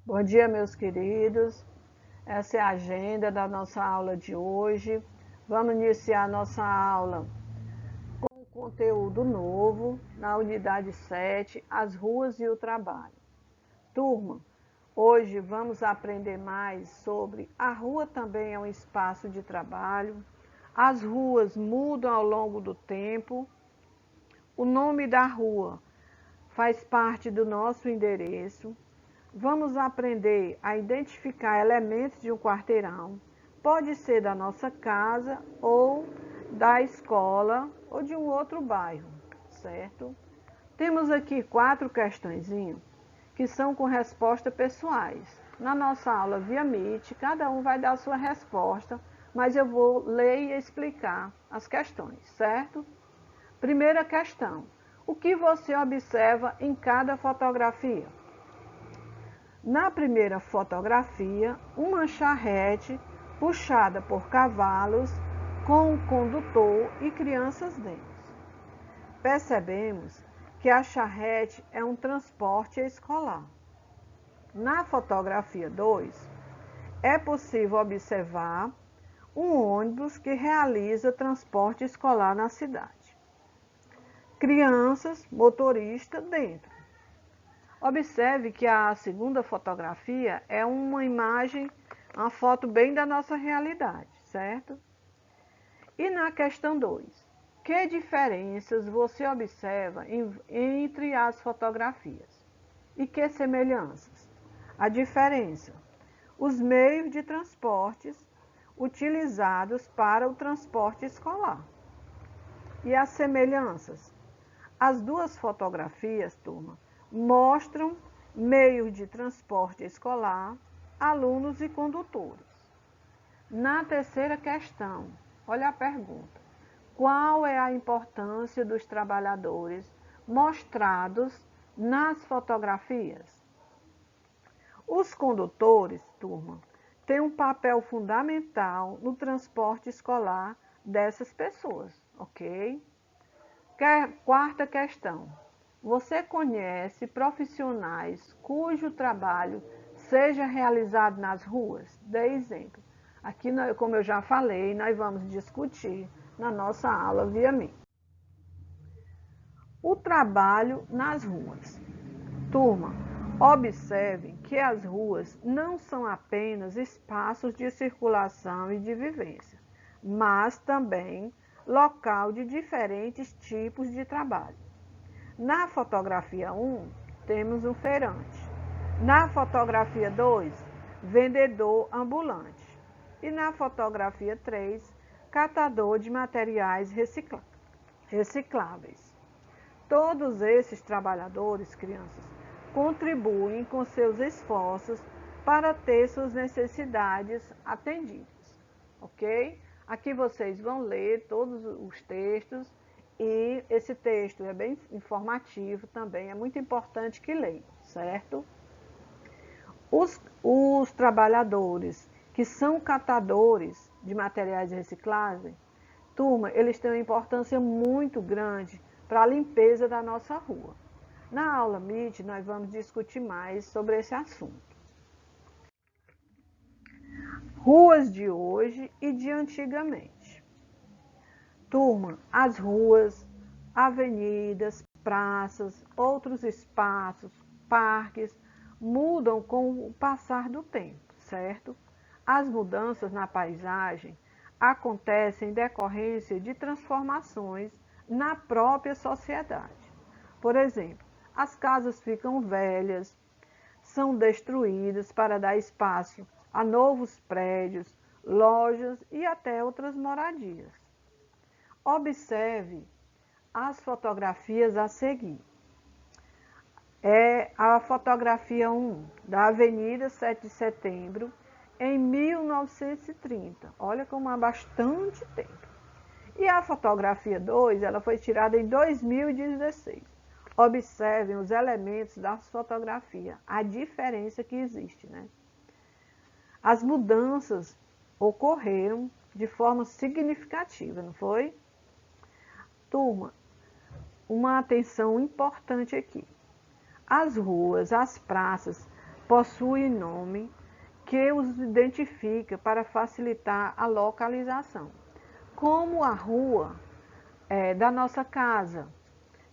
Bom dia, meus queridos. Essa é a agenda da nossa aula de hoje. Vamos iniciar nossa aula com conteúdo novo na unidade 7, as ruas e o trabalho. Turma, hoje vamos aprender mais sobre a rua também é um espaço de trabalho. As ruas mudam ao longo do tempo. O nome da rua faz parte do nosso endereço. Vamos aprender a identificar elementos de um quarteirão. Pode ser da nossa casa ou da escola ou de um outro bairro, certo? Temos aqui 4 questõezinhas que são com respostas pessoais. Na nossa aula via Meet, cada um vai dar a sua resposta, mas eu vou ler e explicar as questões, certo? Primeira questão: o que você observa em cada fotografia? Na primeira fotografia, uma charrete puxada por cavalos com um condutor e crianças dentro. Percebemos que a charrete é um transporte escolar. Na fotografia 2, é possível observar um ônibus que realiza transporte escolar na cidade. Crianças, motorista dentro. Observe que a segunda fotografia é uma imagem, uma foto bem da nossa realidade, certo? E na questão 2, que diferenças você observa entre as fotografias? E que semelhanças? A diferença: os meios de transportes utilizados para o transporte escolar. E as semelhanças? As duas fotografias, turma, mostram meios de transporte escolar, alunos e condutores. Na terceira questão, olha a pergunta: qual é a importância dos trabalhadores mostrados nas fotografias? Os condutores, turma, têm um papel fundamental no transporte escolar dessas pessoas, ok? Quarta questão: você conhece profissionais cujo trabalho seja realizado nas ruas? Dê exemplo. Aqui, como eu já falei, nós vamos discutir na nossa aula via Meet. O trabalho nas ruas. Turma, observem que as ruas não são apenas espaços de circulação e de vivência, mas também local de diferentes tipos de trabalho. Na fotografia 1, temos um feirante. Na fotografia 2, vendedor ambulante. E na fotografia 3, catador de materiais recicláveis. Todos esses trabalhadores, crianças, contribuem com seus esforços para ter suas necessidades atendidas, ok? Aqui vocês vão ler todos os textos e esse texto é bem informativo também, é muito importante que leiam, certo? Os trabalhadores que são catadores de materiais recicláveis, turma, eles têm uma importância muito grande para a limpeza da nossa rua. Na aula Meet, nós vamos discutir mais sobre esse assunto. Ruas de hoje e de antigamente. Turma, as ruas, avenidas, praças, outros espaços, parques, mudam com o passar do tempo, certo? As mudanças na paisagem acontecem em decorrência de transformações na própria sociedade. Por exemplo, as casas ficam velhas, são destruídas para dar espaço a novos prédios, lojas e até outras moradias. Observe as fotografias a seguir. É a fotografia 1 da Avenida 7 de Setembro, em 1930. Olha como há bastante tempo. E a fotografia 2, ela foi tirada em 2016. Observem os elementos da fotografia, a diferença que existe, né? As mudanças ocorreram de forma significativa, não foi? Turma, uma atenção importante aqui. As ruas, as praças possuem nome que os identifica para facilitar a localização, como a rua da nossa casa.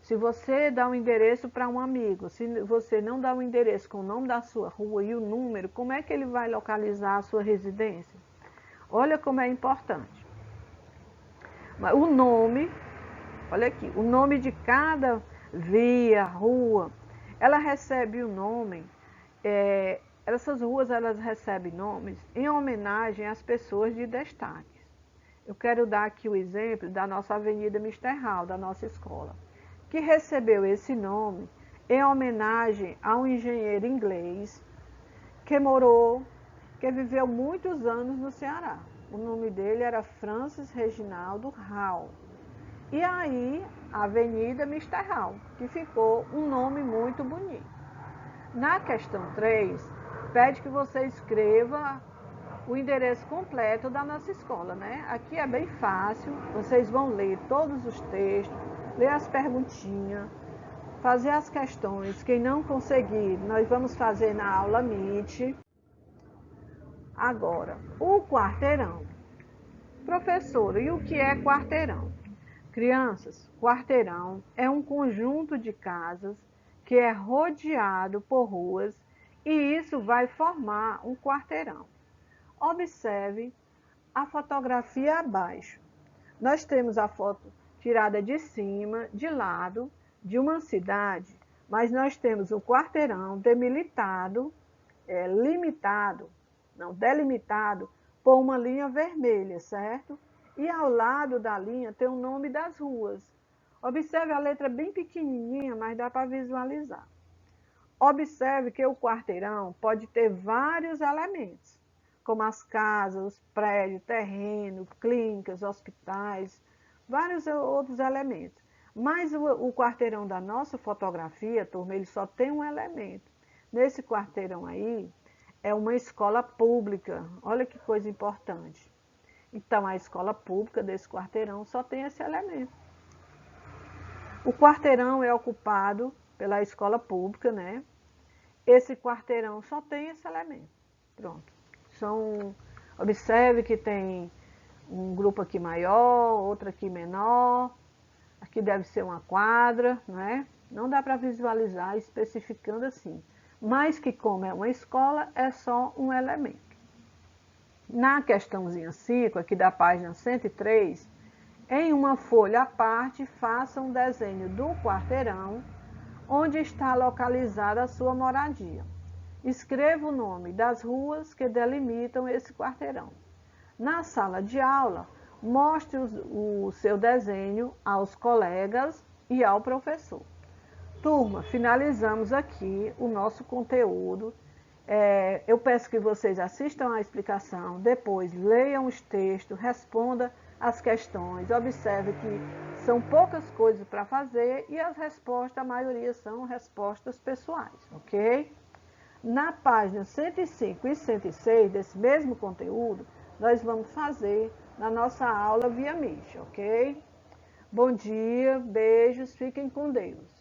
Se você dá um endereço para um amigo, se você não dá um endereço com o nome da sua rua e o número, como é que ele vai localizar a sua residência? Olha como é importante. O nome, olha aqui, o nome de cada via, rua, ela recebe o nome, essas ruas elas recebem nomes em homenagem às pessoas de destaque. Eu quero dar aqui o exemplo da nossa Avenida Mister Hall, da nossa escola, que recebeu esse nome em homenagem a um engenheiro inglês que viveu muitos anos no Ceará. O nome dele era Francis Reginaldo Hall. E aí, a Avenida Mister Hall, que ficou um nome muito bonito. Na questão 3, pede que você escreva o endereço completo da nossa escola, né? Aqui é bem fácil, vocês vão ler todos os textos, ler as perguntinhas, fazer as questões. Quem não conseguir, nós vamos fazer na aula Meet. Agora, o quarteirão. Professora, e o que é quarteirão? Crianças, quarteirão é um conjunto de casas que é rodeado por ruas e isso vai formar um quarteirão. Observe a fotografia abaixo. Nós temos a foto tirada de cima, de lado, de uma cidade, mas nós temos o quarteirão delimitado por uma linha vermelha, certo? E ao lado da linha tem o nome das ruas. Observe a letra bem pequenininha, mas dá para visualizar. Observe que o quarteirão pode ter vários elementos, como as casas, os prédios, terreno, clínicas, hospitais, vários outros elementos. Mas o quarteirão da nossa fotografia, turma, ele só tem um elemento. Nesse quarteirão aí, é uma escola pública. Olha que coisa importante. Então, a escola pública desse quarteirão só tem esse elemento. O quarteirão é ocupado pela escola pública, né? Esse quarteirão só tem esse elemento. Pronto. Observe que tem um grupo aqui maior, outro aqui menor. Aqui deve ser uma quadra, né? Não dá para visualizar especificando assim. Mas que como é uma escola, é só um elemento. Na questãozinha 5, aqui da página 103, em uma folha à parte, faça um desenho do quarteirão onde está localizada a sua moradia. Escreva o nome das ruas que delimitam esse quarteirão. Na sala de aula, mostre o seu desenho aos colegas e ao professor. Turma, finalizamos aqui o nosso conteúdo. Eu peço que vocês assistam à explicação, depois leiam os textos, respondam as questões, observe que são poucas coisas para fazer e as respostas, a maioria são respostas pessoais, ok? Na página 105 e 106 desse mesmo conteúdo, nós vamos fazer na nossa aula via Meet, ok? Bom dia, beijos, fiquem com Deus.